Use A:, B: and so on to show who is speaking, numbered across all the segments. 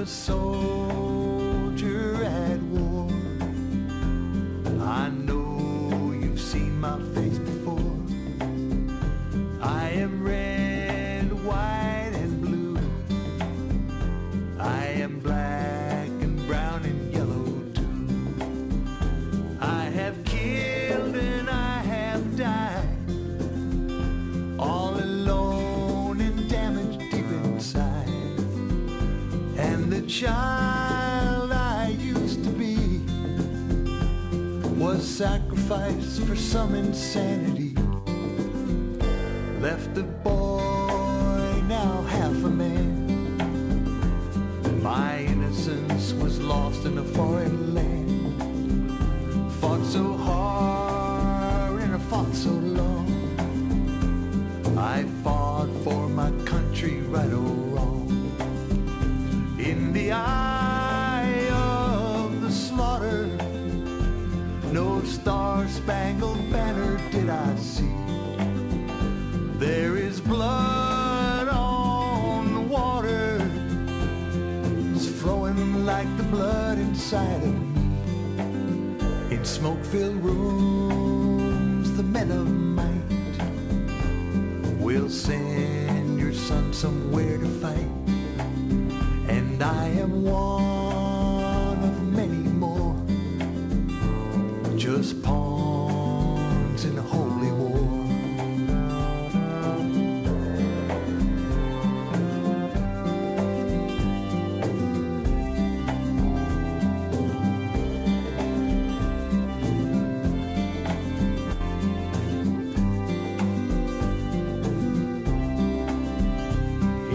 A: a soldier at war. I know you've seen my face before. I am red, white, and blue. I am black and brown and yellow too. I have killed and I have died, all alone and damaged deep inside. And the child I used to be was sacrificed for some insanity. Left the boy now half a man. My innocence was lost in a foreign land. Fought so hard and I fought so long. I fought for my country, right or wrong. In the eye of the slaughter, no star-spangled banner did I see. There is blood on the water, it's flowing like the blood inside of me. In smoke-filled rooms, the men of might will send your son somewhere to fight. And I am one of many more, just pawns in a holy war.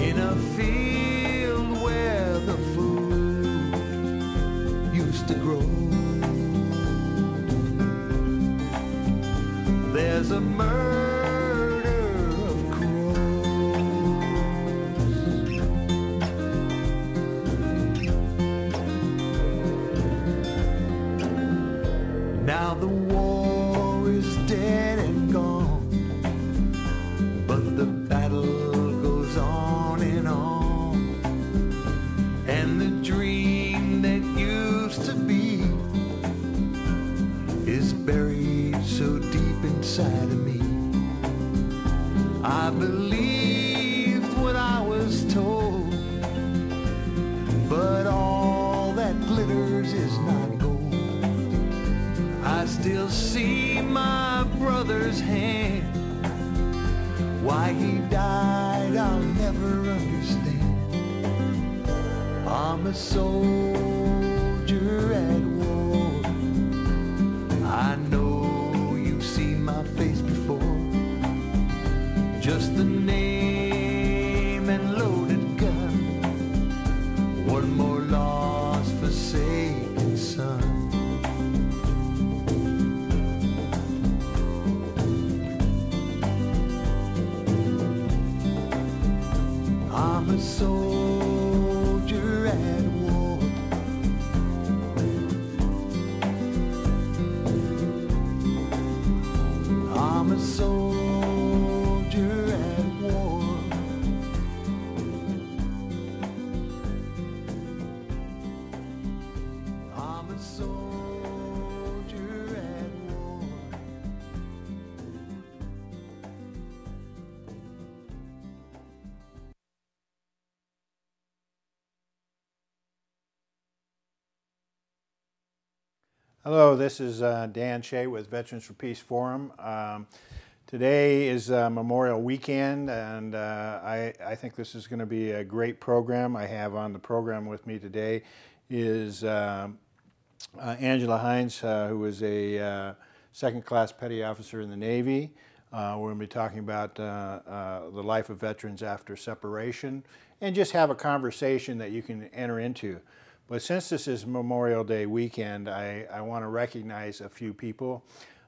A: In a field where the food used to grow, there's a murder of crows. Now the war is dead and gone, but the battle goes on and on. And the dream that used to be is buried so deep inside of me. I believed what I was told, but all that glitters is not gold. I still see my brother's hand. Why he died, I'll never understand. I'm a soldier at war. I know you've seen my face before. Just a name and loaded gun. One more lost, forsaken son. I'm a soldier at war. I'm a soldier at war. I'm a soldier at war.
B: Hello, this is Dan Shea with Veterans for Peace Forum. Today is Memorial Weekend, and I think this is going to be a great program. I have on the program with me today is Angela Hines, who is a second-class petty officer in the Navy. We're going to be talking about the life of veterans after separation, and just have a conversation that you can enter into. But since this is Memorial Day weekend, I want to recognize a few people.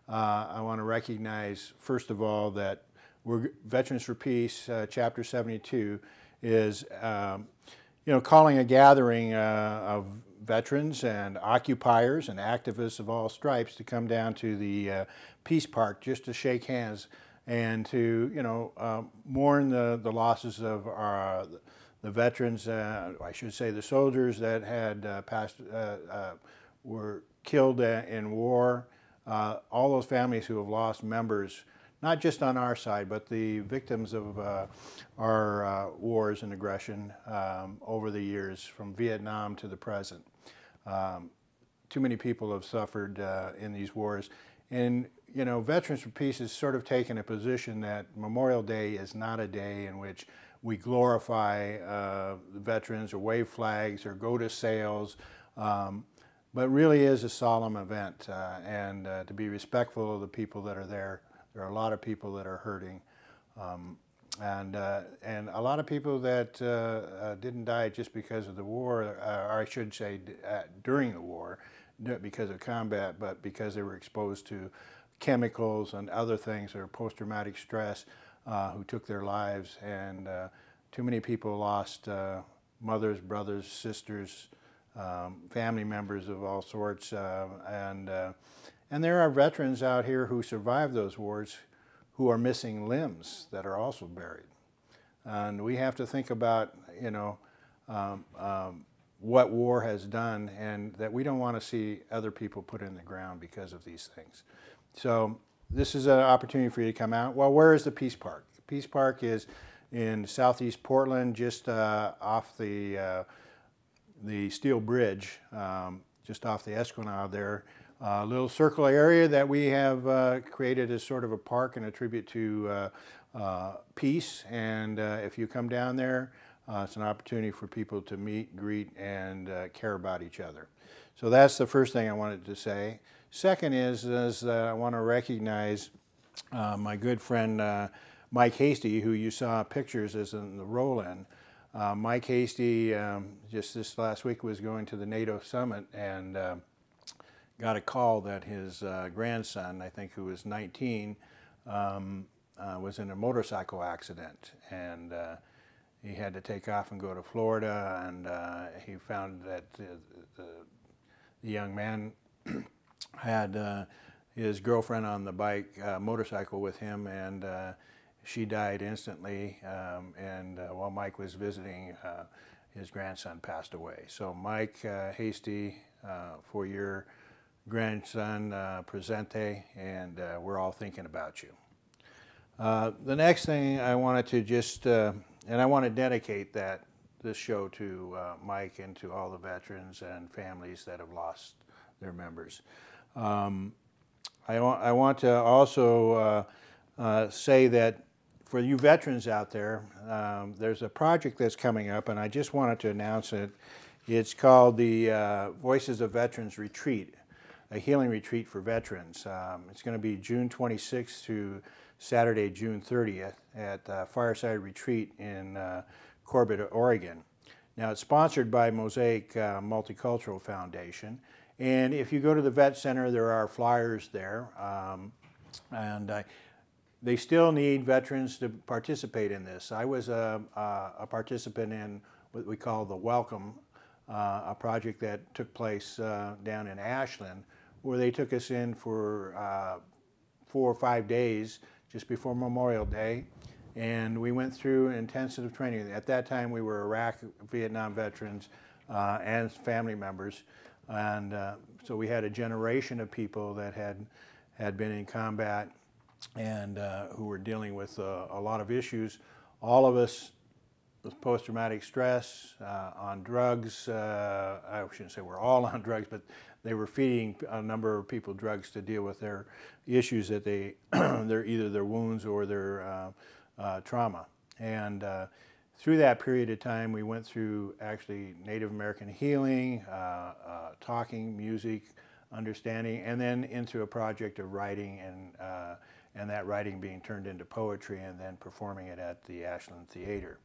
B: I want to recognize, first of all, that Veterans for Peace, Chapter 72, is calling a gathering of veterans and occupiers and activists of all stripes to come down to the Peace Park just to shake hands and to mourn the losses of the veterans, I should say the soldiers that had were killed in war, all those families who have lost members, not just on our side, but the victims of our wars and aggression over the years, from Vietnam to the present. Too many people have suffered in these wars. And, you know, Veterans for Peace has sort of taken a position that Memorial Day is not a day in which we glorify the veterans or wave flags or go to sales, but really is a solemn event. And to be respectful of the people that are there. There are a lot of people that are hurting, and a lot of people that didn't die just because of the war, or I should say during the war, not because of combat, but because they were exposed to chemicals and other things, or post-traumatic stress, who took their lives. And too many people lost mothers, brothers, sisters, family members of all sorts, and there are veterans out here who survived those wars who are missing limbs that are also buried. And we have to think about, you know, what war has done, and that we don't want to see other people put in the ground because of these things. So this is an opportunity for you to come out. Well, where is the Peace Park? Peace Park is in southeast Portland, just off the Steel Bridge, just off the Esquimalt there. A little circle area that we have created as sort of a park and a tribute to peace. And if you come down there, it's an opportunity for people to meet, greet, and care about each other. So that's the first thing I wanted to say. Second is I want to recognize my good friend Mike Hasty, who you saw pictures as in the roll-in. Mike Hasty just this last week was going to the NATO summit and got a call that his grandson, I think who was 19, was in a motorcycle accident, and he had to take off and go to Florida, and he found that the young man had his girlfriend on the bike, motorcycle with him, and she died instantly, and while Mike was visiting, his grandson passed away. So Mike Hasty, for your grandson, presente, and we're all thinking about you. The next thing I wanted to just, and I want to dedicate this show to Mike and to all the veterans and families that have lost their members. I want to also say that for you veterans out there, there's a project that's coming up, and I just wanted to announce it. It's called the Voices of Veterans Retreat, a healing retreat for veterans. It's going to be June 26th to Saturday, June 30th at Fireside Retreat in Corbett, Oregon. Now, it's sponsored by Mosaic Multicultural Foundation, and if you go to the Vet Center, there are flyers there, and they still need veterans to participate in this. I was a participant in what we call the Welcome, a project that took place down in Ashland, where they took us in for 4 or 5 days just before Memorial Day, and we went through intensive training. At that time, we were Iraq, Vietnam veterans, and family members, and so we had a generation of people that had been in combat and who were dealing with a lot of issues. All of us with post-traumatic stress, on drugs. I shouldn't say we're all on drugs, but they were feeding a number of people drugs to deal with their issues that either their wounds or their trauma. And through that period of time, we went through actually Native American healing, talking, music, understanding, and then into a project of writing, and that writing being turned into poetry and then performing it at the Ashland Theater.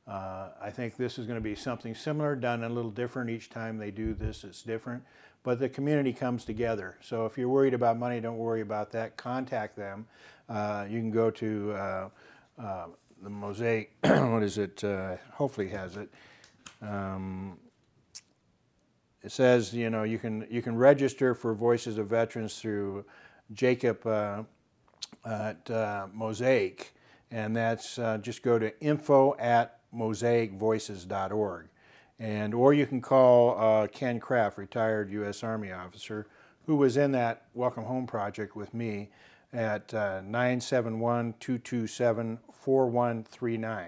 B: I think this is going to be something similar, done a little different each time they do this. It's different, but the community comes together. So if you're worried about money, don't worry about that. Contact them. You can go to the Mosaic. What is it? Hopefully has it. It says, you know, you can register for Voices of Veterans through Jacob at Mosaic. and that's just go to info@mosaicvoices.org. Or you can call Ken Kraft, retired U.S. Army officer, who was in that Welcome Home project with me, at 971-227-4139.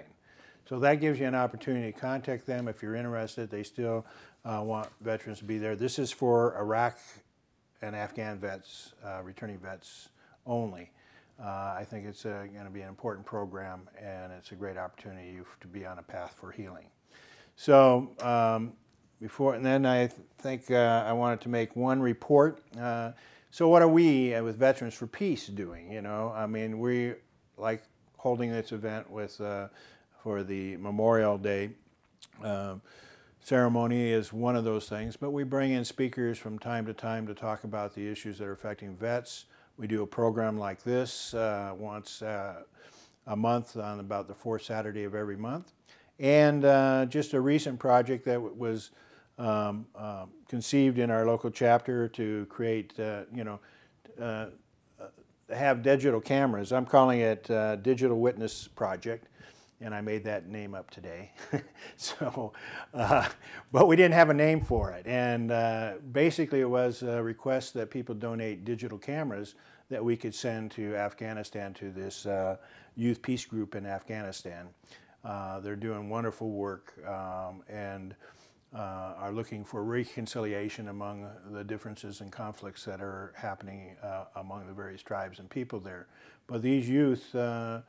B: So that gives you an opportunity to contact them if you're interested. They still want veterans to be there. This is for Iraq and Afghan vets, returning vets only. I think it's going to be an important program, and it's a great opportunity to be on a path for healing. So and then I think I wanted to make one report. So what are we with Veterans for Peace doing? I mean, we like holding this event with for the Memorial Day ceremony is one of those things, but we bring in speakers from time to talk about the issues that are affecting vets. We do a program like this once a month on about the fourth Saturday of every month. And just a recent project that was conceived in our local chapter to create, have digital cameras. I'm calling it Digital Witness Project, and I made that name up today. So, but we didn't have a name for it. And basically it was a request that people donate digital cameras that we could send to Afghanistan, to this youth peace group in Afghanistan. They're doing wonderful work and are looking for reconciliation among the differences and conflicts that are happening among the various tribes and people there. But these youth are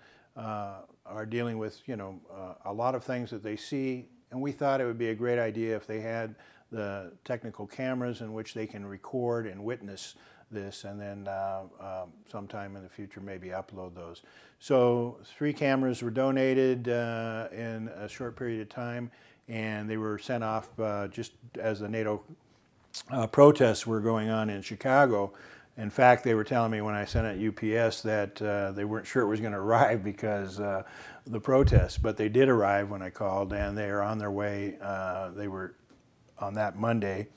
B: dealing with, a lot of things that they see, and we thought it would be a great idea if they had the technical cameras in which they can record and witness this, and then sometime in the future maybe upload those. So 3 cameras were donated in a short period of time, and they were sent off just as the NATO protests were going on in Chicago. In fact, they were telling me when I sent it UPS that they weren't sure it was going to arrive because the protests, but they did arrive when I called, and they are on their way. They were on that Monday.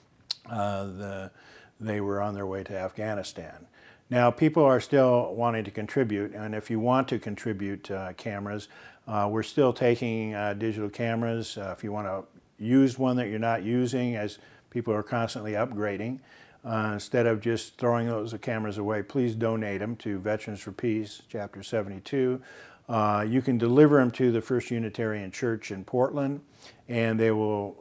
B: They were on their way to Afghanistan. Now, people are still wanting to contribute, and if you want to contribute cameras, we're still taking digital cameras. If you want to use one that you're not using, as people are constantly upgrading, instead of just throwing those cameras away, please donate them to Veterans for Peace, Chapter 72. You can deliver them to the First Unitarian Church in Portland, and they will.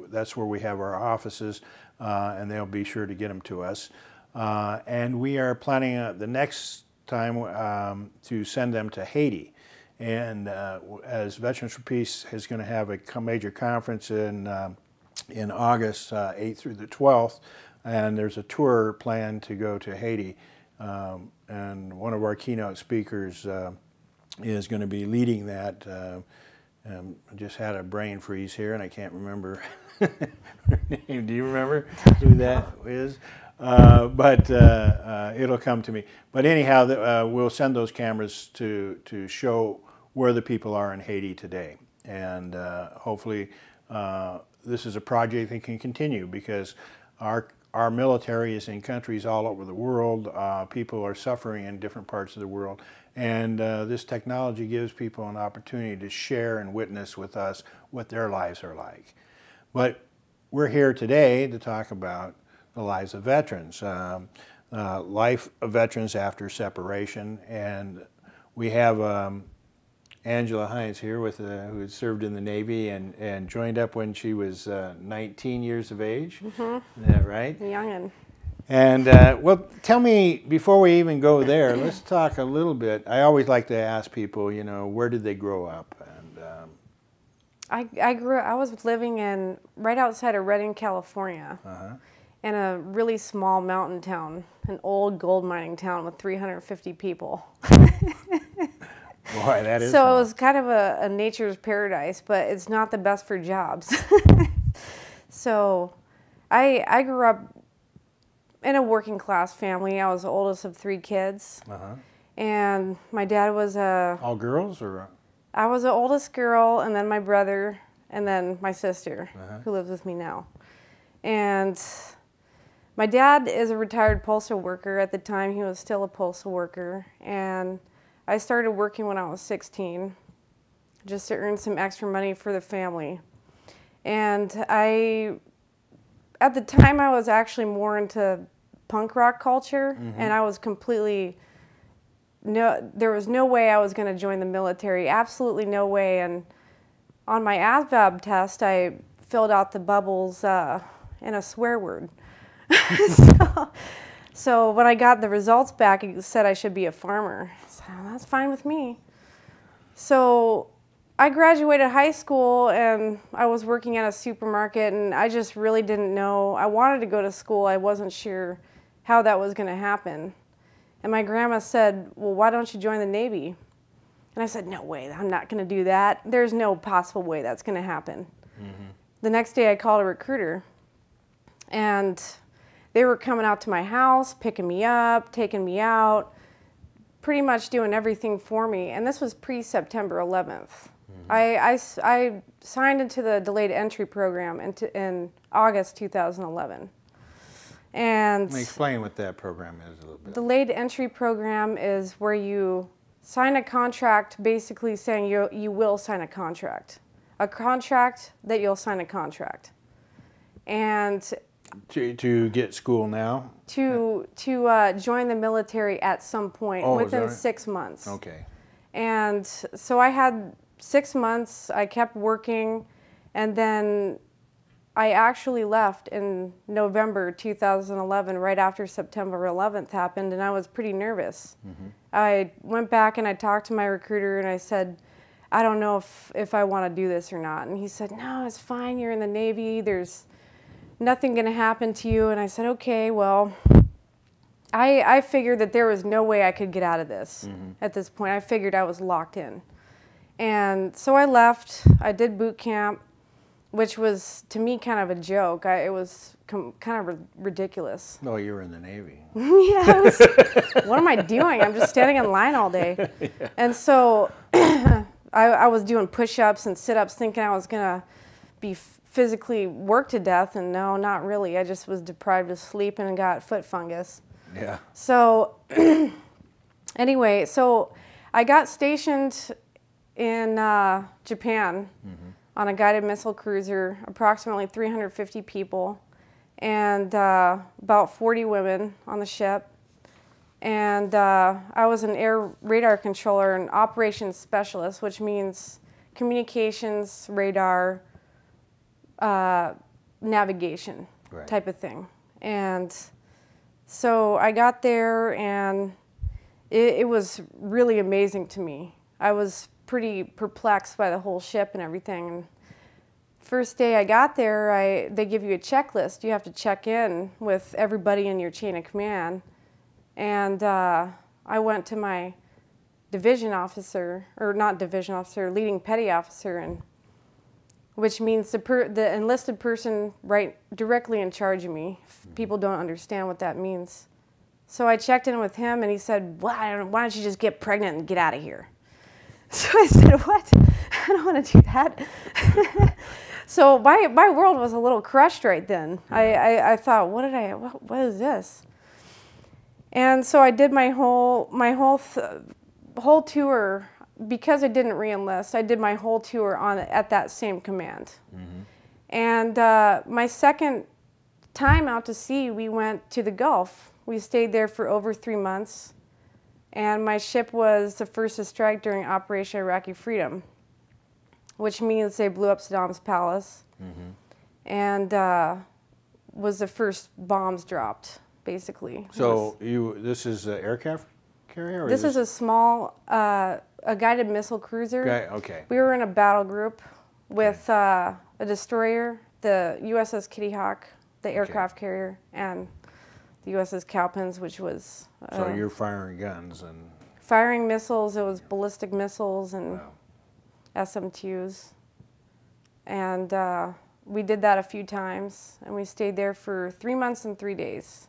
B: That's where we have our offices, and they'll be sure to get them to us. And we are planning the next time to send them to Haiti. And as Veterans for Peace is going to have a major conference in August 8th through the 12th, and there's a tour planned to go to Haiti. And one of our keynote speakers is going to be leading that. I just had a brain freeze here, and I can't remember her name. Do you remember who that is? But it'll come to me. But anyhow, we'll send those cameras to show where the people are in Haiti today. And hopefully this is a project that can continue, because our military is in countries all over the world. People are suffering in different parts of the world. And this technology gives people an opportunity to share and witness with us what their lives are like. But we're here today to talk about the lives of veterans, life of veterans after separation. And we have Angela Hines here, who had served in the Navy and joined up when she was 19 years of age. Mm-hmm. Is that right?
C: Youngin'.
B: And well, tell me, before we even go there, let's talk a little bit. I always like to ask people, where did they grow up? And
C: I was living right outside of Redding, California, in a really small mountain town, an old gold mining town with 350 people.
B: Boy, that is
C: so
B: small.
C: It was kind of a nature's paradise, but it's not the best for jobs. So I grew up in a working class family. I was the oldest of 3 kids. And my dad was
B: all girls, or?
C: I was the oldest girl, and then my brother, and then my sister, who lives with me now. And my dad is a retired postal worker. At the time, he was still a postal worker. And I started working when I was 16, just to earn some extra money for the family. And at the time, I was actually more into punk rock culture, and I was completely, there was no way I was going to join the military, absolutely no way. And on my ASVAB test, I filled out the bubbles in a swear word. So when I got the results back, it said I should be a farmer. I said, oh, that's fine with me. So I graduated high school and I was working at a supermarket, and I just really didn't know. I wanted to go to school. I wasn't sure how that was going to happen. And my grandma said, well, why don't you join the Navy? And I said, no way, I'm not going to do that. There's no possible way that's going to happen. The next day I called a recruiter, and they were coming out to my house, picking me up, taking me out, pretty much doing everything for me. And this was pre-September 11th. I signed into the delayed entry program in August 2011. And
B: Let me explain what that program is a little bit.
C: Delayed entry program is where you sign a contract basically saying you will sign a contract. A contract that you'll sign a contract. And
B: To get school now?
C: to join the military at some point within 6 months.
B: Okay.
C: And so I had 6 months, I kept working, and then I actually left in November 2011, right after September 11th happened, and I was pretty nervous. I went back and I talked to my recruiter and I said, I don't know if I want to do this or not. And he said, no, it's fine, you're in the Navy, there's nothing going to happen to you. And I said, okay, well, I figured that there was no way I could get out of this at this point. I figured I was locked in. And so I left. I did boot camp, which was, to me, kind of a joke. It was kind of ridiculous.
B: Oh, you were in the Navy.
C: Yeah, what am I doing? I'm just standing in line all day. Yeah. And so I was doing push-ups and sit-ups thinking I was going to be physically worked to death, and no, not really. I just was deprived of sleep and got foot fungus.
B: Yeah.
C: So anyway, so I got stationed in Japan on a guided missile cruiser, approximately 350 people, and about 40 women on the ship. And I was an air radar controller and operations specialist, which means communications, radar, navigation type of thing. And so I got there, and it was really amazing to me. I was pretty perplexed by the whole ship and everything. And first day I got there, they give you a checklist. You have to check in with everybody in your chain of command. And I went to my division officer, or not division officer, leading petty officer, and which means the enlisted person right directly in charge of me. People don't understand what that means. So I checked in with him, and he said, well, why don't you just get pregnant and get out of here? So I said, what? I don't want to do that. So my world was a little crushed right then. I thought, what is this? And so I did my whole tour. Because I didn't re-enlist, I did my whole tour at that same command. And my second time out to sea, we went to the Gulf. We stayed there for over 3 months. And my ship was the first to strike during Operation Iraqi Freedom, which means they blew up Saddam's palace. And was the first bombs dropped, basically.
B: So this is an aircraft carrier? Or
C: This is a small, a guided missile cruiser.
B: Okay.
C: We were in a battle group with a destroyer, the USS Kitty Hawk, the aircraft carrier, and the USS Cowpens, which was...
B: so you're firing guns and...
C: Firing missiles, it was ballistic missiles and SM-2s. And we did that a few times, and we stayed there for 3 months and 3 days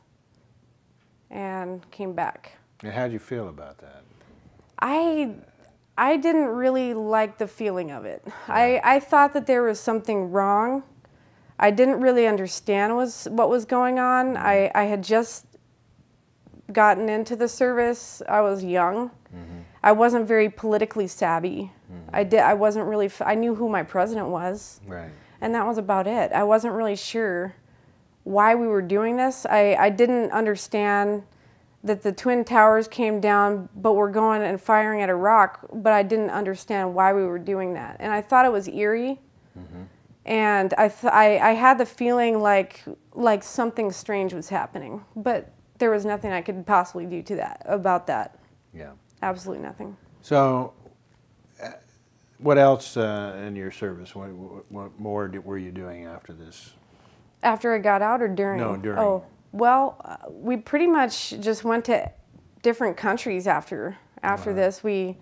C: and came back.
B: And how'd you feel about that?
C: I didn't really like the feeling of it. I thought that there was something wrong. I didn't really understand what was going on. I had just gotten into the service. I was young. I wasn't very politically savvy. I wasn't really, I knew who my president was.
B: Right.
C: And that was about it. I wasn't really sure why we were doing this. I didn't understand that the Twin Towers came down, but we're going and firing at Iraq, but I didn't understand why we were doing that. And I thought it was eerie. And I had the feeling like something strange was happening, but there was nothing I could possibly do about that.
B: Yeah.
C: Absolutely nothing.
B: So, what else in your service? What more were you doing after this?
C: After I got out or during?
B: No, during.
C: Oh, well, we pretty much just went to different countries after this. We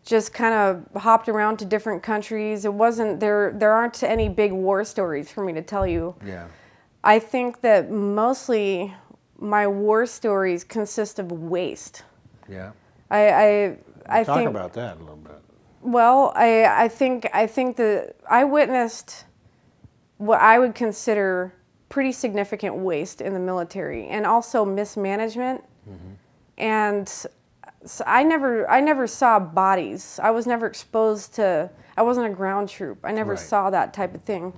C: just kind of hopped around to different countries. It wasn't there aren't any big war stories for me to tell you.
B: Yeah.
C: I think that mostly my war stories consist of waste.
B: Yeah.
C: I
B: Talk
C: think
B: about that a little bit.
C: Well, I think that I witnessed what I would consider pretty significant waste in the military, and also mismanagement. And so I never saw bodies. I was never exposed to. I wasn't a ground troop. I never
B: Right.
C: saw that type of thing.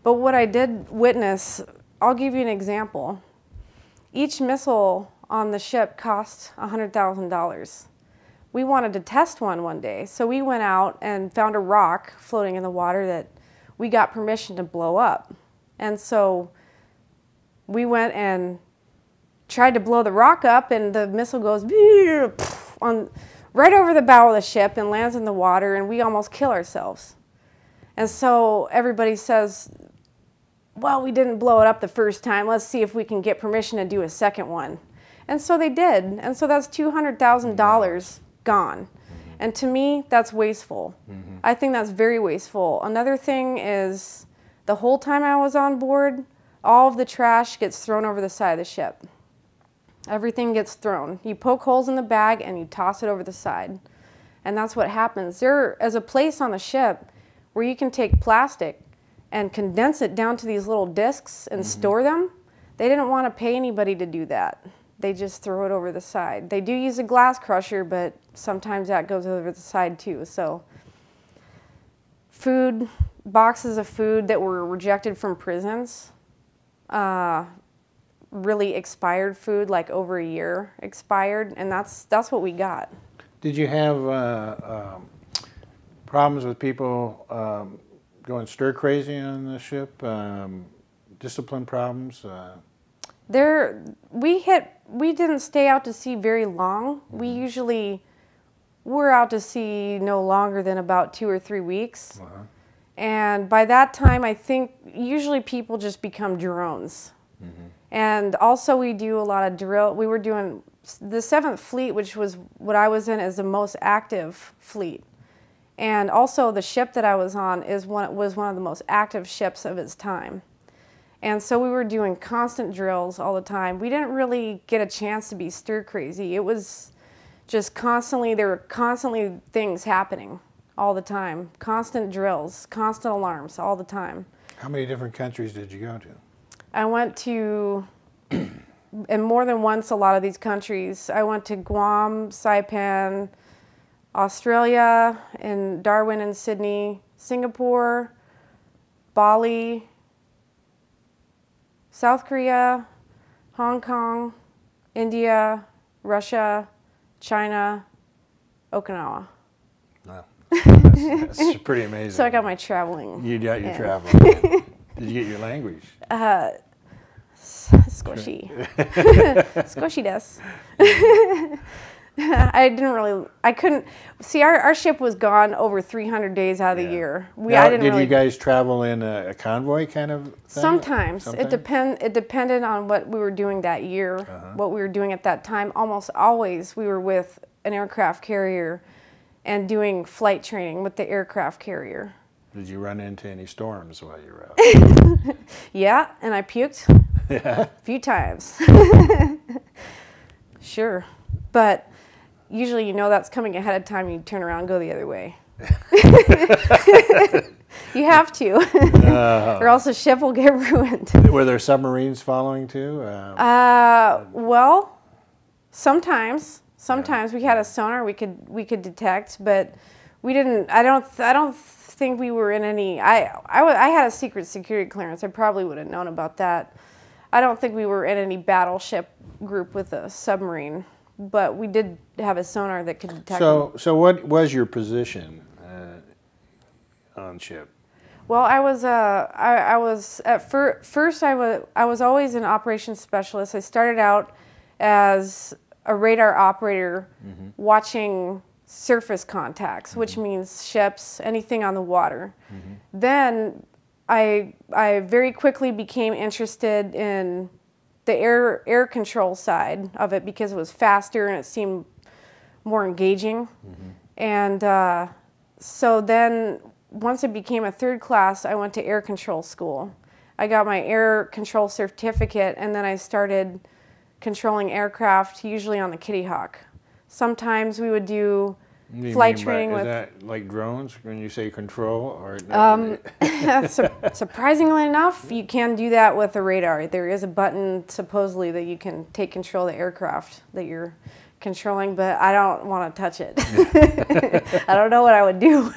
C: But what I did witness, I'll give you an example. Each missile on the ship cost $100,000. We wanted to test one day, so we went out and found a rock floating in the water that we got permission to blow up. And so we went and tried to blow the rock up, and the missile goes right over the bow of the ship and lands in the water, and we almost kill ourselves. And so everybody says, well, we didn't blow it up the first time. Let's see if we can get permission to do a second one. And so they did. And so that's $200,000 gone. And to me, that's wasteful. I think that's very wasteful. Another thing is, the whole time I was on board, all of the trash gets thrown over the side of the ship. Everything gets thrown. You poke holes in the bag and you toss it over the side. And that's what happens. There is a place on the ship where you can take plastic and condense it down to these little discs and store them. They didn't want to pay anybody to do that. They just throw it over the side. They do use a glass crusher, but sometimes that goes over the side too. So food, boxes of food that were rejected from prisons, really expired food, like over a year expired, and that's what we got.
B: Did you have problems with people going stir crazy on the ship? Discipline problems?
C: We didn't stay out to sea very long. We usually were out to sea no longer than about 2 or 3 weeks. And by that time, I think usually people just become drones. And also we do a lot of drill. We were doing the 7th Fleet, which was what I was in, is the most active fleet. And also the ship that I was on was one of the most active ships of its time. And so we were doing constant drills all the time. We didn't really get a chance to be stir crazy. It was just constantly, there were constantly things happening all the time. Constant drills, constant alarms all the time.
B: How many different countries did you go to?
C: I went to, and more than once, a lot of these countries. I went to Guam, Saipan, Australia, and Darwin and Sydney, Singapore, Bali, South Korea, Hong Kong, India, Russia, China, Okinawa.
B: Wow. That's pretty amazing.
C: So I got my traveling.
B: You got your
C: in.
B: traveling. Did you get your language?
C: Squishy. Squishy des. I couldn't, see our ship was gone over 300 days out of the year.
B: Did you guys travel in a convoy kind of thing?
C: Sometimes. It depended on what we were doing that year, what we were doing at that time. Almost always we were with an aircraft carrier and doing flight training with the aircraft carrier.
B: Did you run into any storms while you were out?
C: Yeah, and I puked a few times. Sure. But usually you know that's coming ahead of time, you turn around and go the other way. You have to, or else the ship will get ruined.
B: Were there submarines following too?
C: Well, sometimes Sometimes we had a sonar we could detect, but we didn't. I don't think we were in any. I had a secret security clearance. I probably would have known about that. I don't think we were in any battleship group with a submarine, but we did have a sonar that could detect them.
B: So what was your position on ship?
C: Well, I was at first I was always an operations specialist. I started out as a radar operator watching surface contacts, which means ships, anything on the water. Then I very quickly became interested in the air control side of it because it was faster and it seemed more engaging. And so then once I became a third class, I went to air control school. I got my air control certificate, and then I started controlling aircraft, usually on the Kitty Hawk. Sometimes we would do flight training with...
B: Is that like drones when you say control? Or
C: surprisingly enough, you can do that with a radar. There is a button, supposedly, that you can take control of the aircraft that you're controlling, but I don't want to touch it. I don't know what I would do.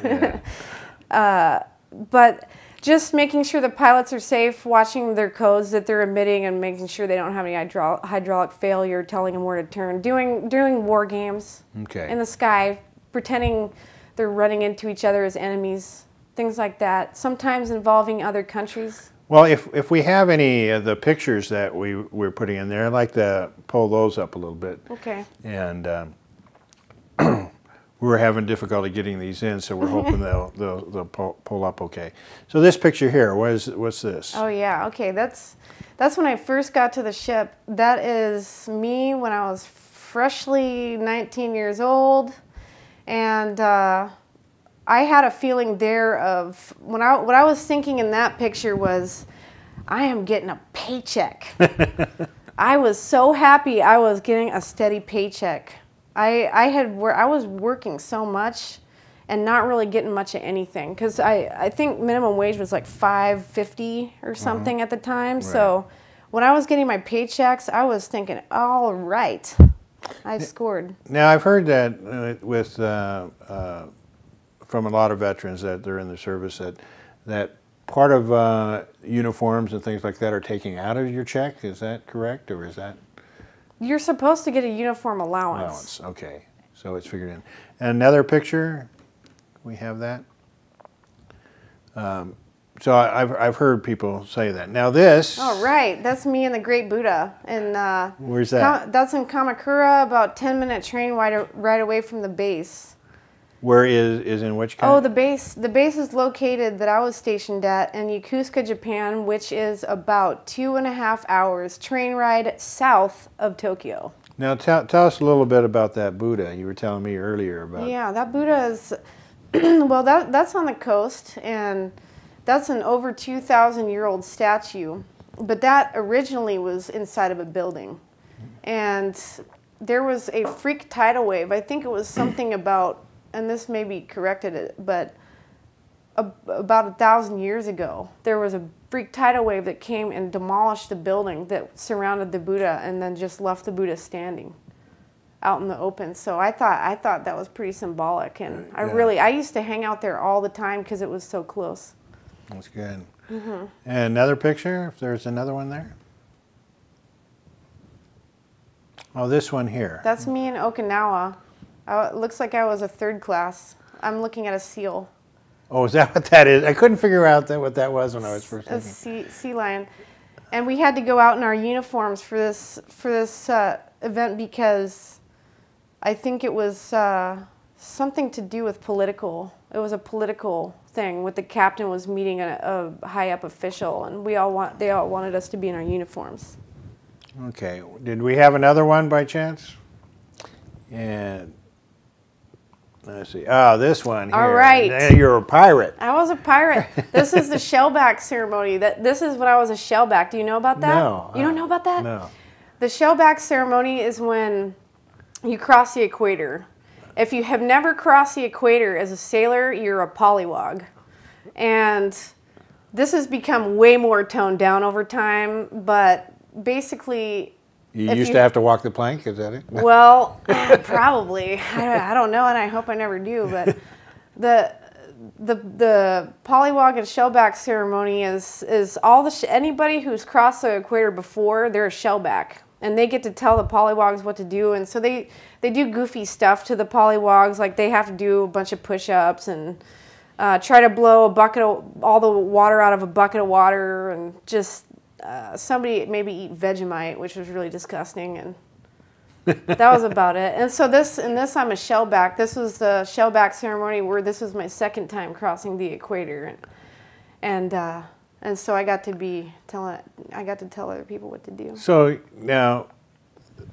C: But just making sure the pilots are safe, watching their codes that they're emitting, and making sure they don't have any hydraulic failure, telling them where to turn, doing war games in the sky, pretending they're running into each other as enemies, things like that, sometimes involving other countries.
B: Well, if we have any of the pictures that we're putting in there, I'd like to pull those up a little bit.
C: Okay.
B: And we're having difficulty getting these in, so we're hoping they'll pull up okay. So this picture here, what's this?
C: Oh yeah, okay, that's when I first got to the ship. That is me when I was freshly 19 years old, and I had a feeling there of what I was thinking in that picture was, I am getting a paycheck. I was so happy I was getting a steady paycheck. I was working so much and not really getting much of anything, because I think minimum wage was like $5.50 or something at the time. Right. So when I was getting my paychecks, I was thinking, all right, I've scored.
B: Now I've heard that with from a lot of veterans that they're in the service that part of uniforms and things like that are taking out of your check. Is that correct, or is that?
C: You're supposed to get a uniform allowance.
B: Okay. So it's figured in. And another picture, we have that. So I've heard people say that. Now this...
C: Oh, right. That's me and the Great Buddha. And
B: where's that?
C: That's in Kamakura, about 10-minute train ride away from the base.
B: Where is in which country?
C: Oh, the base is located that I was stationed at in Yokosuka, Japan, which is about 2.5 hours train ride south of Tokyo.
B: Now tell us a little bit about that Buddha you were telling me earlier about.
C: Yeah, that Buddha is, well, that's on the coast, and that's an over 2,000-year-old statue, but that originally was inside of a building. And there was a freak tidal wave. I think it was something about, and this may be corrected, but about 1,000 years ago, there was a freak tidal wave that came and demolished the building that surrounded the Buddha, and then just left the Buddha standing out in the open. So I thought that was pretty symbolic, and I used to hang out there all the time because it was so close.
B: That's good. And another picture, if there's another one there. Oh, this one here.
C: That's me in Okinawa. It looks like I was a third class. I'm looking at a seal.
B: Oh, is that what that is? I couldn't figure out what that was when I was first looking.
C: A sea lion. And we had to go out in our uniforms for this event because I think it was something to do with political. It was a political thing. With the captain was meeting a high up official, and they all wanted us to be in our uniforms.
B: Okay. Did we have another one by chance? And let's see. Oh, this one here.
C: All right.
B: You're a pirate.
C: I was a pirate. This is the shellback ceremony. This is when I was a shellback. Do you know about that?
B: No.
C: You don't know about that?
B: No.
C: The shellback ceremony is when you cross the equator. If you have never crossed the equator as a sailor, you're a pollywog. And this has become way more toned down over time, but basically
B: You used to have to walk the plank, is that it?
C: Well, probably. I don't know, and I hope I never do. But the polywog and shellback ceremony is all the anybody who's crossed the equator before, they're a shellback, and they get to tell the polywogs what to do. And so they do goofy stuff to the polywogs, like they have to do a bunch of push-ups and try to blow all the water out of a bucket of water, and just somebody maybe eat Vegemite, which was really disgusting, and that was about it. And so I'm a shellback. This was the shellback ceremony where this was my second time crossing the equator, and so I got to tell other people what to do.
B: So now,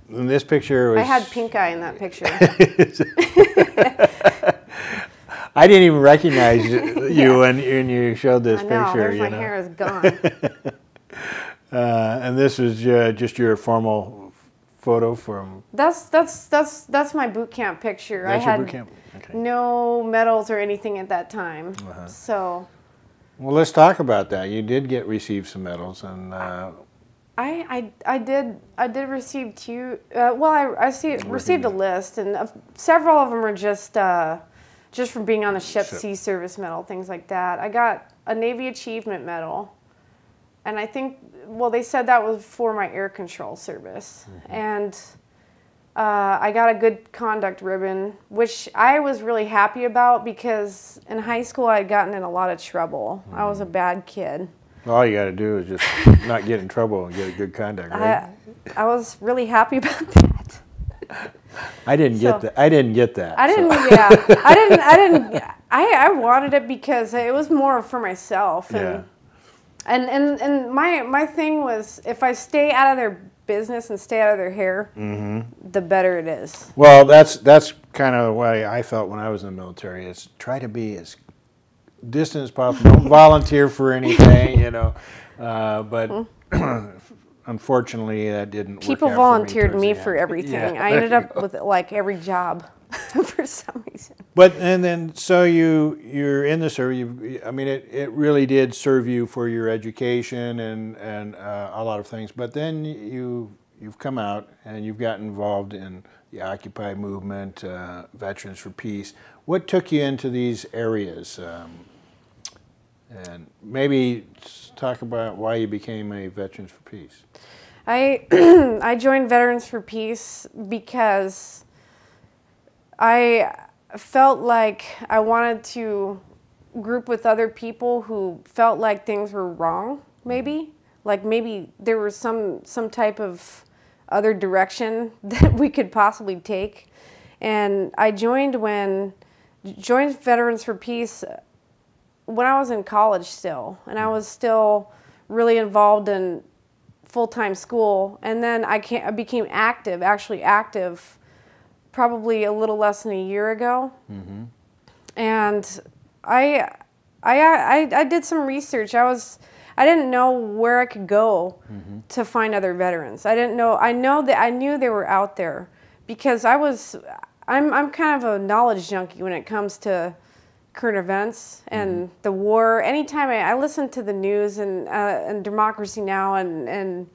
B: in this picture,
C: I had pink eye in that picture.
B: I didn't even recognize you when you showed this picture.
C: My hair is gone.
B: And this was just your formal photo from.
C: That's my boot camp picture.
B: That's
C: I
B: your
C: had
B: boot camp. Okay.
C: no medals or anything at that time. So.
B: Well, let's talk about that. You did receive some medals, and.
C: I did receive two. I received a list, and several of them are just from being on the ship, sea service medal, things like that. I got a Navy Achievement Medal, and I think, they said that was for my air control service. Mm-hmm. And I got a good conduct ribbon, which I was really happy about because in high school I had gotten in a lot of trouble. Mm-hmm. I was a bad kid.
B: All you got to do is just not get in trouble and get a good conduct, right?
C: I was really happy about that.
B: I didn't get that.
C: I wanted it because it was more for myself. And my thing was, if I stay out of their business and stay out of their hair, mm-hmm. the better it is.
B: Well, that's kind of the way I felt when I was in the military. Is try to be as distant as possible. Don't volunteer for anything, but unfortunately that didn't work out.
C: People volunteered me for everything. Yeah, I ended up with like every job for some reason.
B: But so you're in the service. It really did serve you for your education and a lot of things. But then you've come out and you've gotten involved in the Occupy movement, Veterans for Peace. What took you into these areas? And maybe talk about why you became a Veterans for Peace.
C: I joined Veterans for Peace because I felt like I wanted to group with other people who felt like things were wrong, maybe. Like maybe there was some type of other direction that we could possibly take. And I joined Veterans for Peace when I was in college still, and I was still really involved in full-time school. And then I became actually active, probably a little less than a year ago. Mm-hmm. And I did some research. I didn't know where I could go mm-hmm. to find other veterans. I knew they were out there because I'm kind of a knowledge junkie when it comes to current events and mm-hmm. the war. Anytime I listen to the news and Democracy Now! and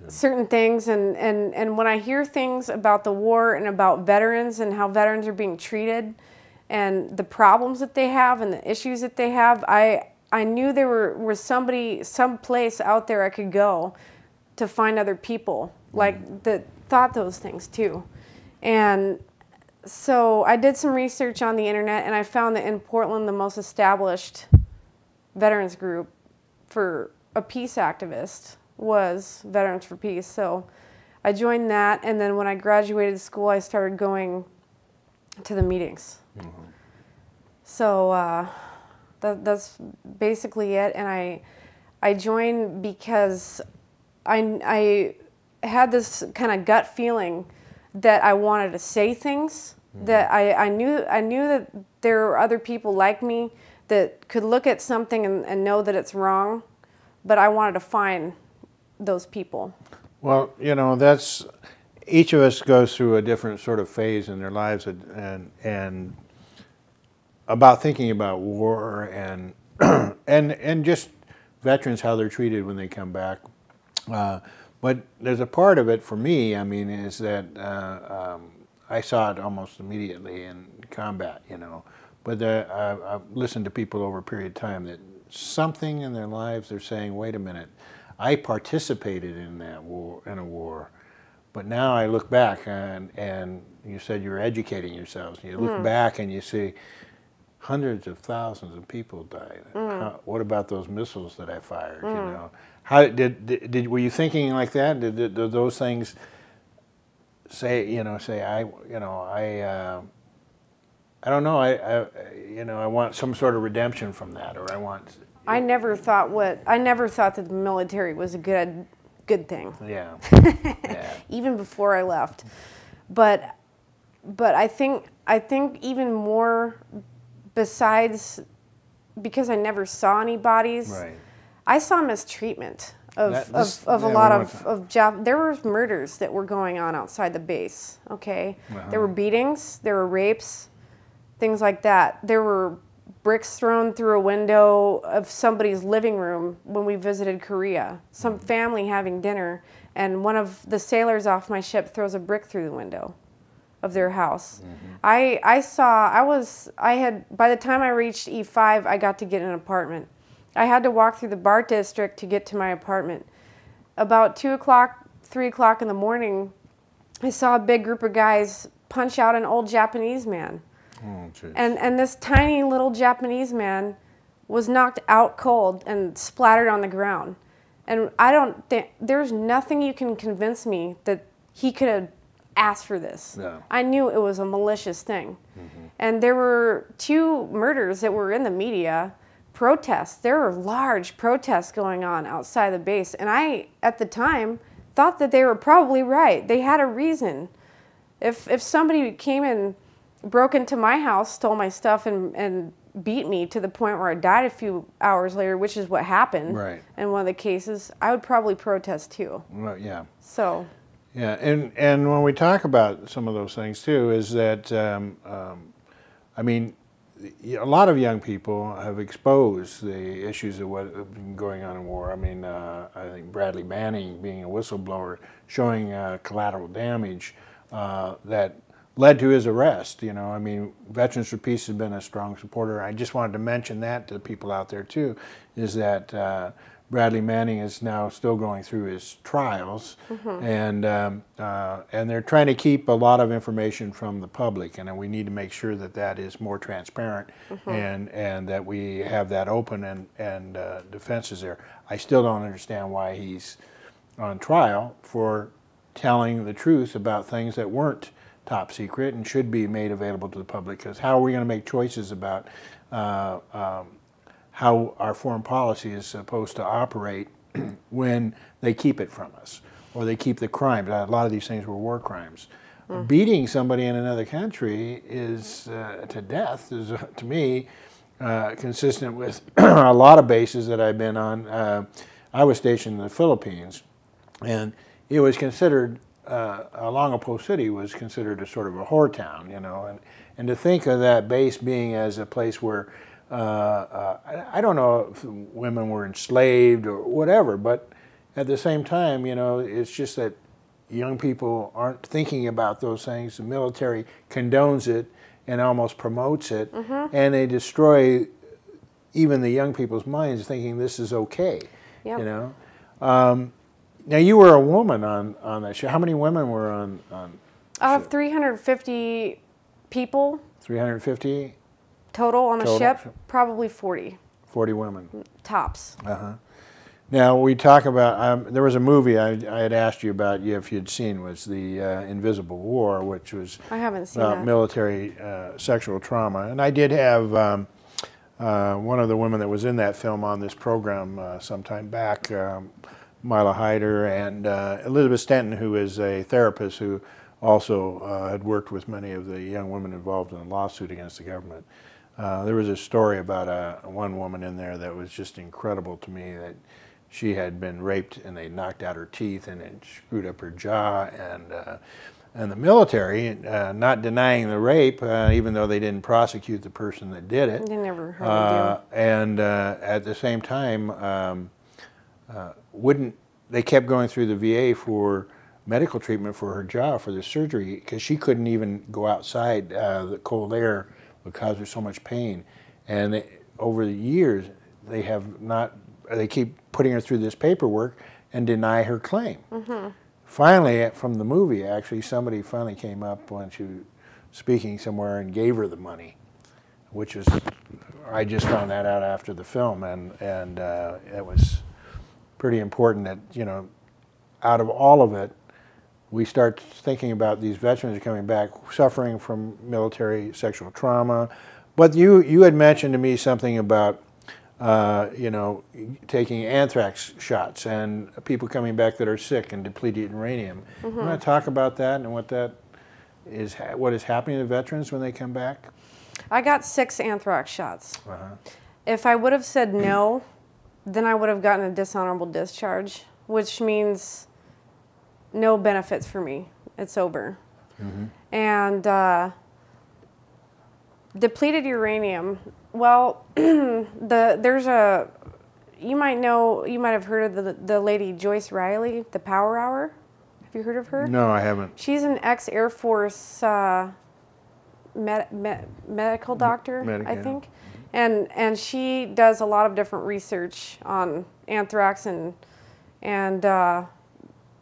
C: certain things, and when I hear things about the war and about veterans and how veterans are being treated and the problems that they have and the issues that they have, I knew there was some place out there I could go to find other people like that thought those things too. And so I did some research on the internet, and I found that in Portland, the most established veterans group for a peace activist was Veterans for Peace. So I joined that, and then when I graduated school, I started going to the meetings. Mm-hmm. So that's basically it. And I joined because I had this kind of gut feeling that I wanted to say things, mm-hmm. that I knew that there were other people like me that could look at something and know that it's wrong, but I wanted to find those people.
B: Well, that's, each of us goes through a different sort of phase in their lives and about thinking about war and just veterans, how they're treated when they come back. But there's a part of it for me, I mean, is that I saw it almost immediately in combat, you know. But I've listened to people over a period of time that something in their lives, they're saying, wait a minute, I participated in that war, in a war, but now I look back and you said you're educating yourselves. You look back and you see hundreds of thousands of people died. What about those missiles that I fired? You know, how were you thinking like that? Did those things say, you know, I don't know, you know, I want some sort of redemption from that, or I want.
C: I never thought that the military was a good thing.
B: Yeah. Yeah.
C: Even before I left, but I think even more, besides, because I never saw any bodies.
B: Right.
C: I saw mistreatment of a lot of job. There were murders that were going on outside the base. Okay, there were beatings, there were rapes, things like that. There were bricks thrown through a window of somebody's living room when we visited Korea. Some family having dinner, and one of the sailors off my ship throws a brick through the window of their house. By the time I reached E5, I got to get an apartment. I had to walk through the BART district to get to my apartment. About 2 o'clock, 3 o'clock in the morning, I saw a big group of guys punch out an old Japanese man.
B: Oh, geez.
C: And this tiny little Japanese man was knocked out cold and splattered on the ground. And I don't think, there's nothing you can convince me that he could have asked for this.
B: No.
C: I knew it was a malicious thing. And there were 2 murders that were in the media. Protests. There were large protests going on outside the base, and I, at the time, thought that they were probably right. They had a reason. If somebody came and broke into my house, stole my stuff, and beat me to the point where I died a few hours later, which is what happened in one of the cases, I would probably protest too.
B: Well, yeah.
C: So.
B: Yeah, and when we talk about some of those things too, is that I mean, a lot of young people have exposed the issues of what have been going on in war. I mean, I think Bradley Manning being a whistleblower, showing collateral damage that led to his arrest. You know, I mean, Veterans for Peace has been a strong supporter. I just wanted to mention that to the people out there too, is that Bradley Manning is now still going through his trials, and they're trying to keep a lot of information from the public, and we need to make sure that that is more transparent, and that we have that open and defenses there. I still don't understand why he's on trial for telling the truth about things that weren't top secret and should be made available to the public, because how are we going to make choices about how our foreign policy is supposed to operate when they keep it from us, or they keep the crimes. A lot of these things were war crimes. Beating somebody in another country is to death is, to me, consistent with a lot of bases that I've been on. I was stationed in the Philippines, and it was considered, Olongapo City was considered a sort of a whore town, you know, and to think of that base being as a place where I don't know if women were enslaved or whatever, but at the same time, you know, it's just that young people aren't thinking about those things. The military condones it and almost promotes it, and they destroy even the young people's minds thinking this is okay, you know. Now, you were a woman on that show. How many women were on
C: Out of 350 people.
B: 350?
C: Total on a ship, probably 40.
B: 40 women.
C: Tops.
B: Now, we talk about, there was a movie I had asked you about, if you'd seen, was the Invisible War, which was
C: I haven't seen
B: about
C: that.
B: military sexual trauma. And I did have one of the women that was in that film on this program sometime back, Mila Hyder, and Elizabeth Stanton, who is a therapist who also had worked with many of the young women involved in a lawsuit against the government. There was a story about one woman in there that was just incredible to me, that she had been raped and they knocked out her teeth and it screwed up her jaw, and the military, not denying the rape, even though they didn't prosecute the person that did it.
C: They never heard of
B: and at the same time, wouldn't they kept going through the VA for medical treatment for her jaw, for the surgery, because she couldn't even go outside. The cold air would cause her so much pain. And over the years, they keep putting her through this paperwork and deny her claim. Finally, from the movie, actually, somebody finally came up when she was speaking somewhere and gave her the money, which was, I just found that out after the film, and it was pretty important that, you know, out of all of it, we start thinking about these veterans coming back, suffering from military sexual trauma. But you had mentioned to me something about, you know, taking anthrax shots and people coming back that are sick and depleted uranium. You want to talk about that and what that is, what is happening to veterans when they come back?
C: I got 6 anthrax shots. If I would have said no, then I would have gotten a dishonorable discharge, which means no benefits for me. It's over. And depleted uranium, well, there's a, you might have heard of the lady Joyce Riley, the Power Hour. Have you heard of her?
B: No, I haven't.
C: She's an ex-Air Force medical doctor, I think. And she does a lot of different research on anthrax and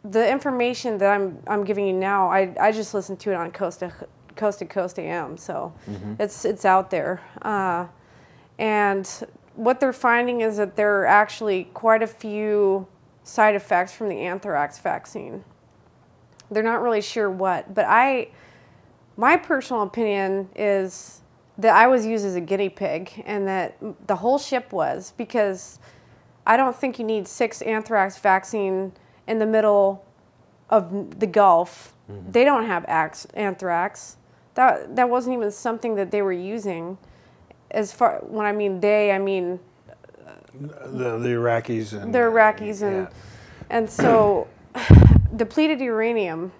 C: the information that I'm giving you now, I just listened to it on Coast to Coast AM, so it's out there. And what they're finding is that there are actually quite a few side effects from the anthrax vaccine. They're not really sure what, but my personal opinion is that I was used as a guinea pig, and that the whole ship was, because I don't think you need 6 anthrax vaccine in the middle of the Gulf. They don't have anthrax. That wasn't even something that they were using. As far, when I mean they, I mean
B: the Iraqis and
C: the Iraqis and so depleted uranium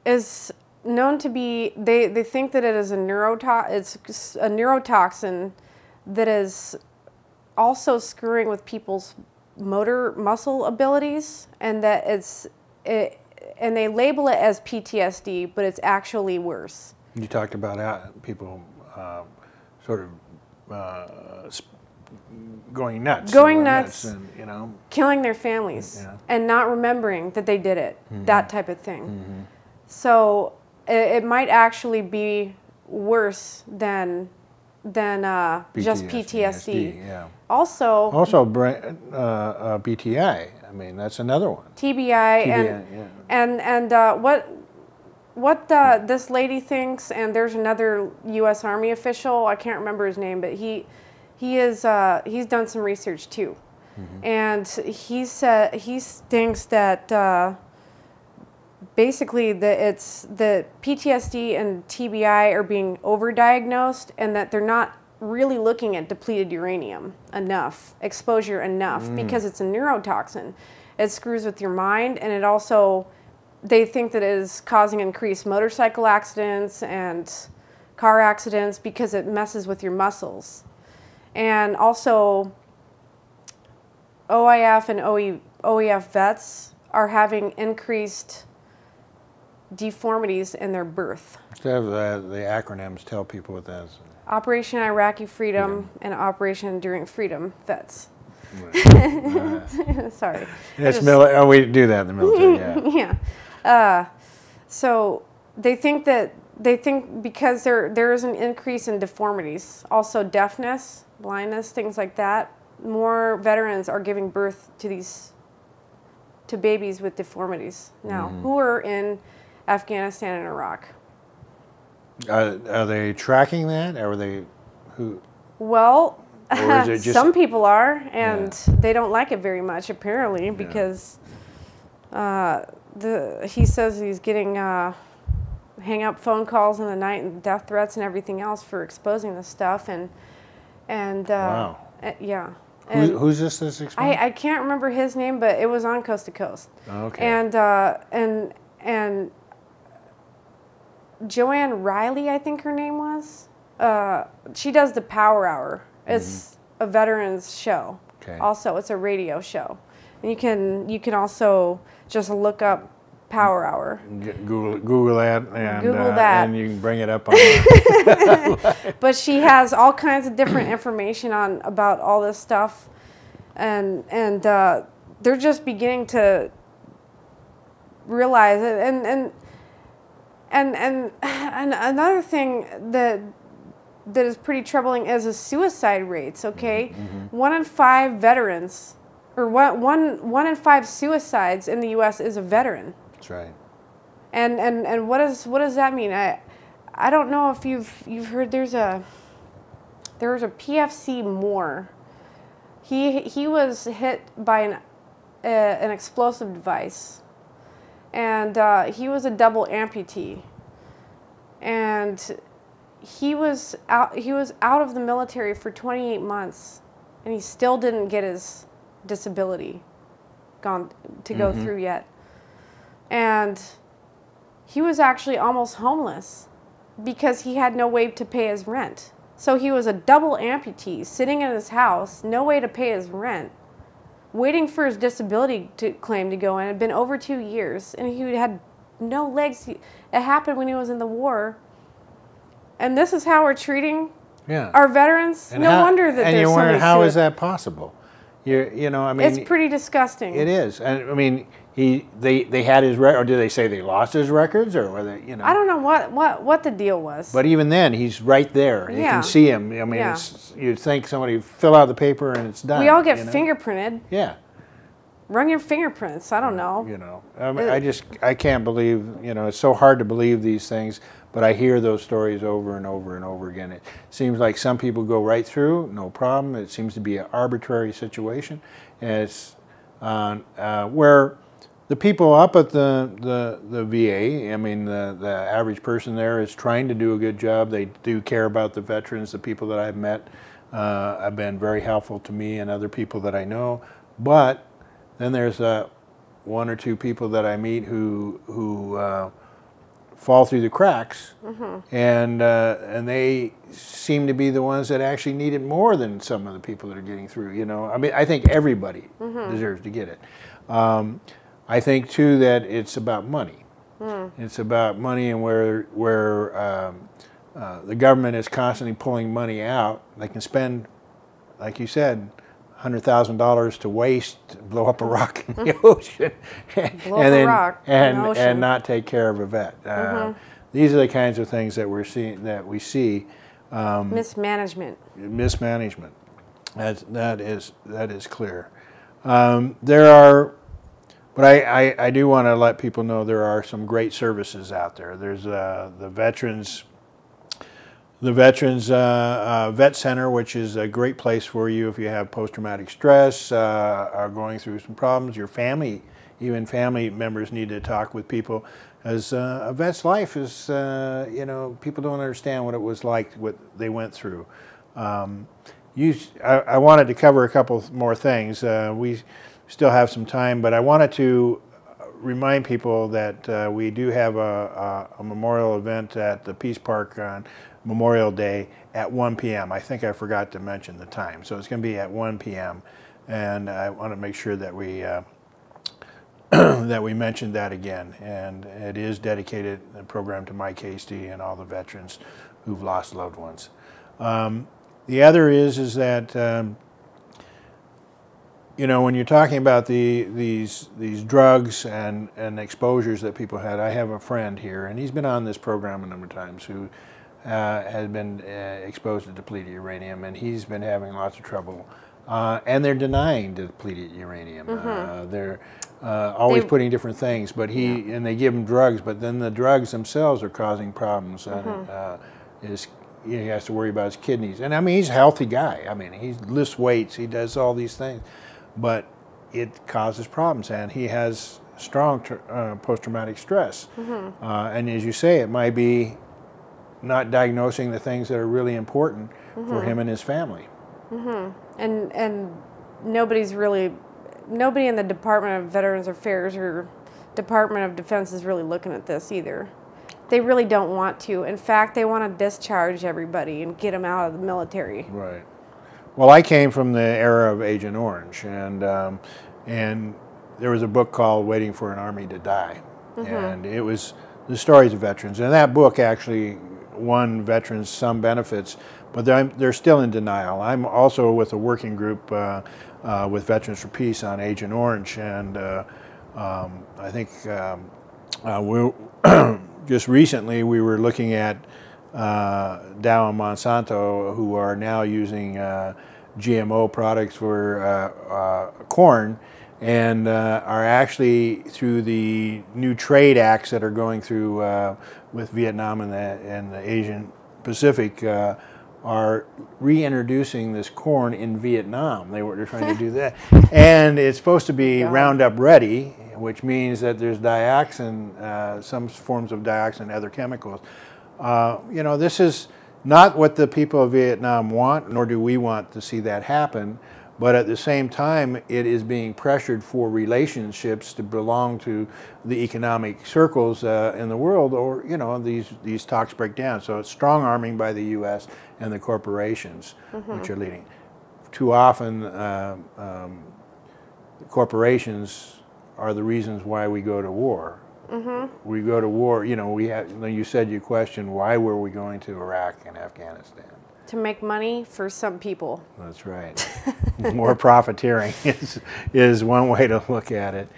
C: is known to be, they think that it is a neurotoxin that is also screwing with people's motor muscle abilities, and that and they label it as PTSD, but it's actually worse.
B: You talked about how people sort of going nuts. And, you know,
C: killing their families, and not remembering that they did it, that type of thing. So it might actually be worse than just PTSD. Also
B: BTI. I mean, that's another one.
C: TBI. And what this lady thinks, and there's another U.S. Army official, I can't remember his name, but he's done some research too, and he thinks that basically the PTSD and TBI are being overdiagnosed, and that they're not really looking at depleted uranium exposure enough, because it's a neurotoxin. It screws with your mind, and it also, they think that it is causing increased motorcycle accidents and car accidents because it messes with your muscles. And also, OIF and OEF vets are having increased deformities in their birth.
B: Instead of the acronyms, tell people what that is.
C: Operation Iraqi Freedom and Operation Enduring Freedom vets.
B: Right.
C: Sorry.
B: That's we do that in the military,
C: so they think because there is an increase in deformities, also deafness, blindness, things like that, more veterans are giving birth to babies with deformities now, who are in Afghanistan and Iraq.
B: Are they tracking that? Or are they
C: Well,
B: or is it just,
C: some people are, and they don't like it very much, apparently, because he says he's getting hang-up phone calls in the night and death threats and everything else for exposing this stuff, and
B: wow.
C: Yeah.
B: Who's this explained?
C: I can't remember his name, but it was on Coast to Coast.
B: Okay.
C: And Joanne Riley, I think her name was. She does the Power Hour. It's a veterans show.
B: Okay.
C: Also, it's a radio show. And you can also just look up Power Hour.
B: Google that, and
C: Google that.
B: and you can bring it up on.
C: But she has all kinds of different information about all this stuff, and they're just beginning to realize it. And another thing that is pretty troubling is the suicide rates. Okay, 1 in 5 veterans, or one in 5 suicides in the U.S. is a veteran.
B: That's right.
C: And what does that mean? I don't know if you've heard there was a PFC Moore. He was hit by an explosive device, and he was a double amputee, and he was out of the military for 28 months, and he still didn't get his disability go through yet. And he was actually almost homeless because he had no way to pay his rent. So he was a double amputee sitting in his house, no way to pay his rent, waiting for his disability claim to go in. It had been over 2 years, and he had no legs. It happened when he was in the war. And this is how we're treating our veterans?
B: And
C: no wonder that
B: and
C: there's
B: you
C: so
B: wonder,
C: many
B: how is that possible? You know, I mean,
C: it's pretty disgusting.
B: It is. And I mean, they had his record, or did they say they lost his records, or whether, you know?
C: I don't know what the deal was.
B: But even then, he's right there. You can see him. I mean, you'd think somebody fill out the paper and it's done.
C: We all get fingerprinted.
B: Yeah.
C: Run your fingerprints. I don't know.
B: You know, I mean, I can't believe, you know, it's so hard to believe these things, but I hear those stories over and over and over again. It seems like some people go right through, no problem. It seems to be an arbitrary situation. And it's where the people up at the VA, I mean, the average person there is trying to do a good job. They do care about the veterans. The people that I've met have been very helpful to me and other people that I know. But then there's 1 or 2 people that I meet who fall through the cracks, and they seem to be the ones that actually need it more than some of the people that are getting through. You know, I mean, I think everybody deserves to get it. I think too that it's about money. It's about money, and where the government is constantly pulling money out. They can spend, like you said, $100,000 to waste, blow up a rock in the ocean, and not take care of a vet. These are the kinds of things that we see.
C: Mismanagement.
B: Mismanagement. That is clear. There are, but I do want to let people know there are some great services out there. There's the Veterans Vet Center, which is a great place for you if you have post-traumatic stress, are going through some problems. Your family, even family members, need to talk with people, as a vet's life is, you know, people don't understand what it was like, what they went through. I wanted to cover a couple more things. We still have some time, but I wanted to remind people that we do have a memorial event at the Peace Park on Memorial Day at 1 p.m. I think I forgot to mention the time. So it's going to be at 1 p.m. And I want to make sure that we that we mentioned that again. And it is dedicated, the program, to Mike Hasty and all the veterans who've lost loved ones. The other is that you know, when you're talking about these drugs and exposures that people had, I have a friend here, and he's been on this program a number of times, who has been exposed to depleted uranium, and he's been having lots of trouble. And they're denying depleted uranium. They're always putting different things, but and they give him drugs, but then the drugs themselves are causing problems. He has to worry about his kidneys. And I mean, he's a healthy guy. I mean, he lifts weights, he does all these things, but it causes problems, and he has strong post-traumatic stress. And as you say, it might be not diagnosing the things that are really important for him and his family. And
C: nobody in the Department of Veterans Affairs or Department of Defense is really looking at this either. They really don't want to. In fact, they want to discharge everybody and get them out of the military.
B: Right. Well, I came from the era of Agent Orange, and and there was a book called Waiting for an Army to Die. And it was the stories of veterans. And that book actually won veterans some benefits, but they're still in denial. I'm also with a working group with Veterans for Peace on Agent Orange, and I think just recently we were looking at Dow and Monsanto, who are now using GMO products for corn, and are actually, through the new trade acts that are going through with Vietnam and the Asian Pacific, are reintroducing this corn in Vietnam. They're trying to do that. And it's supposed to be Roundup ready, which means that there's dioxin, some forms of dioxin and other chemicals. You know, this is not what the people of Vietnam want, nor do we want to see that happen. But at the same time, it is being pressured for relationships to belong to the economic circles in the world, or, you know, these talks break down. So it's strong arming by the U.S. and the corporations, which are leading. Too often, corporations are the reasons why we go to war. We go to war, you know, you said you questioned why were we going to Iraq and Afghanistan.
C: To make money for some people.
B: That's right. More profiteering is one way to look at it.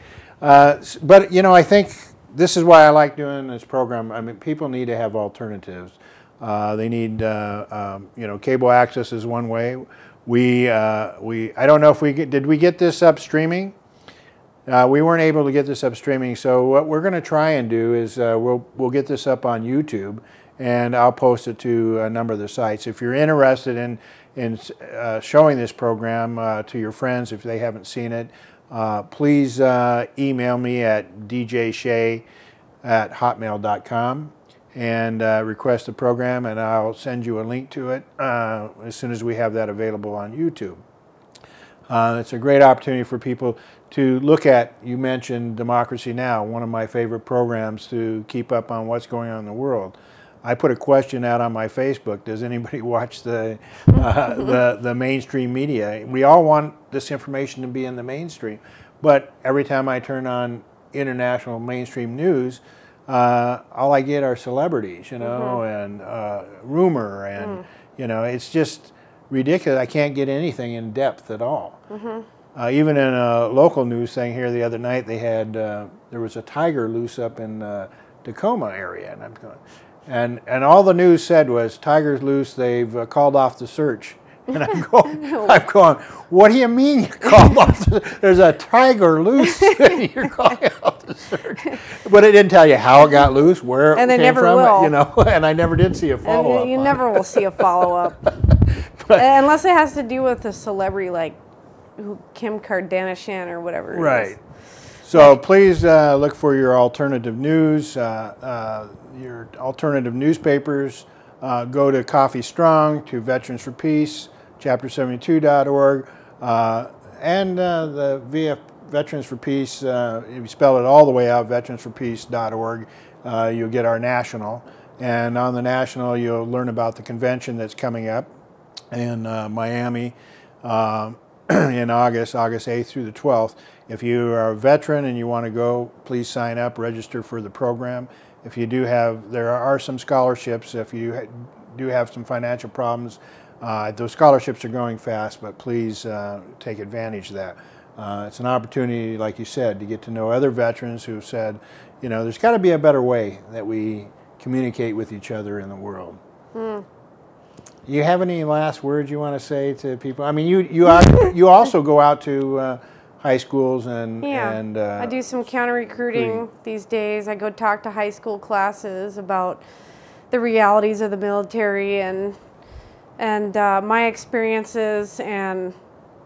B: But, you know, I think this is why I like doing this program. I mean, people need to have alternatives. They need, you know, cable access is one way. I don't know if did we get this up streaming? We weren't able to get this up streaming, so what we're going to try and do is we'll get this up on YouTube, and I'll post it to a number of the sites. If you're interested in showing this program to your friends, if they haven't seen it, please email me at djshay@hotmail.com and request the program, and I'll send you a link to it as soon as we have that available on YouTube. It's a great opportunity for people to look at. You mentioned Democracy Now!, one of my favorite programs to keep up on what's going on in the world. I put a question out on my Facebook: does anybody watch the mainstream media? We all want this information to be in the mainstream, but every time I turn on international mainstream news, all I get are celebrities, you know, and rumor, and you know, it's just ridiculous. I can't get anything in depth at all. Even in a local news thing here the other night, they had there was a tiger loose up in Tacoma area, and I'm going. And all the news said was, "Tiger's loose, they've called off the search." And I'm going, what do you mean you called off there's a tiger loose and you're calling off the search? But it didn't tell you how it got loose, where it came from, you know, and I never did see a follow-up.
C: You never will see a follow-up. Unless it has to do with a celebrity like Kim Kardashian or whatever it is.
B: Right. So please look for your alternative news, your alternative newspapers. Go to Coffee Strong, to Veterans for Peace, chapter72.org, and the VF Veterans for Peace. If you spell it all the way out, veteransforpeace.org, you'll get our national. And on the national, you'll learn about the convention that's coming up in Miami in August 8th through the 12th. If you are a veteran and you want to go, please sign up, register for the program. If you do have, there are some scholarships. If you do have some financial problems, those scholarships are going fast, but please take advantage of that. It's an opportunity, like you said, to get to know other veterans who've said, you know, there's got to be a better way that we communicate with each other in the world. You have any last words you want to say to people? I mean, you also go out to high schools and
C: I do some counter recruiting these days. I go talk to high school classes about the realities of the military and my experiences, and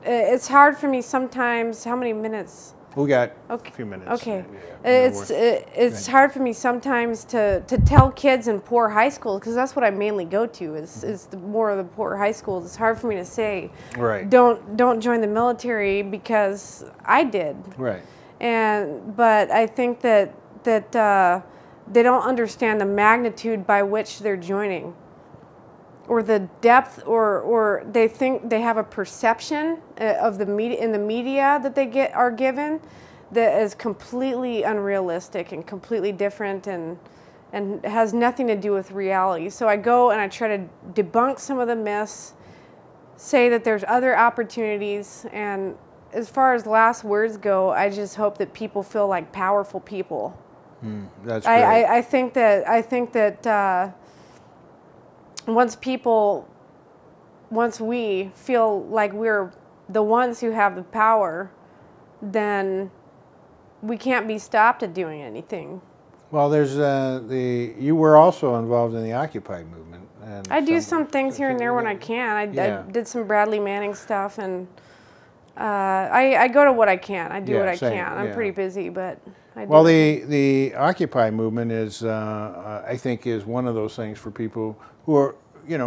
C: it's hard for me sometimes. How many minutes?
B: We got a few minutes.
C: Okay. It's hard for me sometimes to tell kids in poor high schools, because that's what I mainly go to is more of the poor high schools. It's hard for me to say, don't join the military, because I did. Right. But I think that they don't understand the magnitude by which they're joining. or the depth, or they think they have a perception of the media in the media that they are given that is completely unrealistic and completely different and has nothing to do with reality. So I go and I try to debunk some of the myths, say that there's other opportunities, and as far as last words go, I just hope that people feel like powerful people.
B: That's great.
C: I think that once we feel like we're the ones who have the power, then we can't be stopped at doing anything.
B: Well, there's you were also involved in the Occupy movement. And
C: I do some things here and there when I can. I did some Bradley Manning stuff, and I go to what I can. I do what I can. I'm pretty busy, but I do.
B: Well, the Occupy movement is, I think, is one of those things for people who are,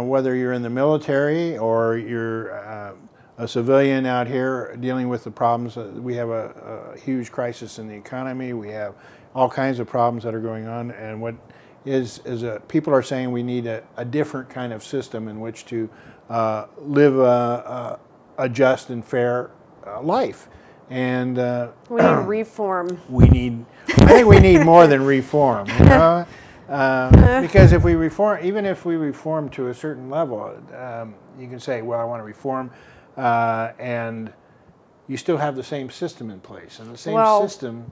B: whether you're in the military or you're a civilian out here dealing with the problems. We have a huge crisis in the economy. We have all kinds of problems that are going on, and what people are saying we need a different kind of system in which to live a just and fair life. And
C: we need reform.
B: I think we need more than reform, because if we reform, even if we reform to a certain level, you can say, well, I want to reform, and you still have the same system in place, and the same system.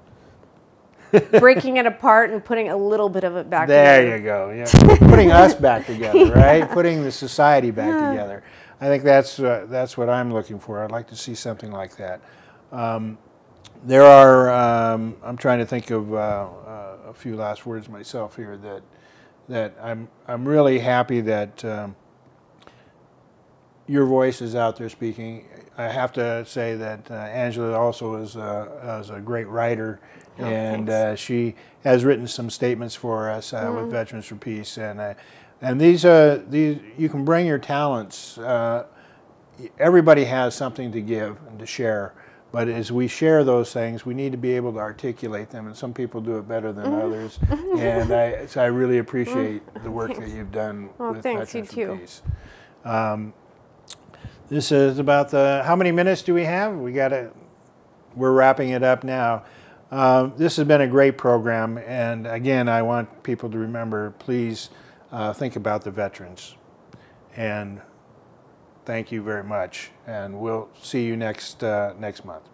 C: Breaking it apart and putting a little bit of it back
B: there
C: together.
B: You go. Yeah. Putting us back together, right? Putting the society back together. I think that's what I'm looking for. I'd like to see something like that. There are. I'm trying to think of a few last words myself here. That I'm really happy that your voice is out there speaking. I have to say that Angela also is a great writer.
C: Oh,
B: and she has written some statements for us with Veterans for Peace, and these you can bring your talents. Everybody has something to give and to share, but as we share those things, we need to be able to articulate them, and some people do it better than others. And I really appreciate the work that you've done with Veterans for Peace. This is about how many minutes do we have? We're wrapping it up now. This has been a great program, and again, I want people to remember, please think about the veterans. And thank you very much, and we'll see you next month.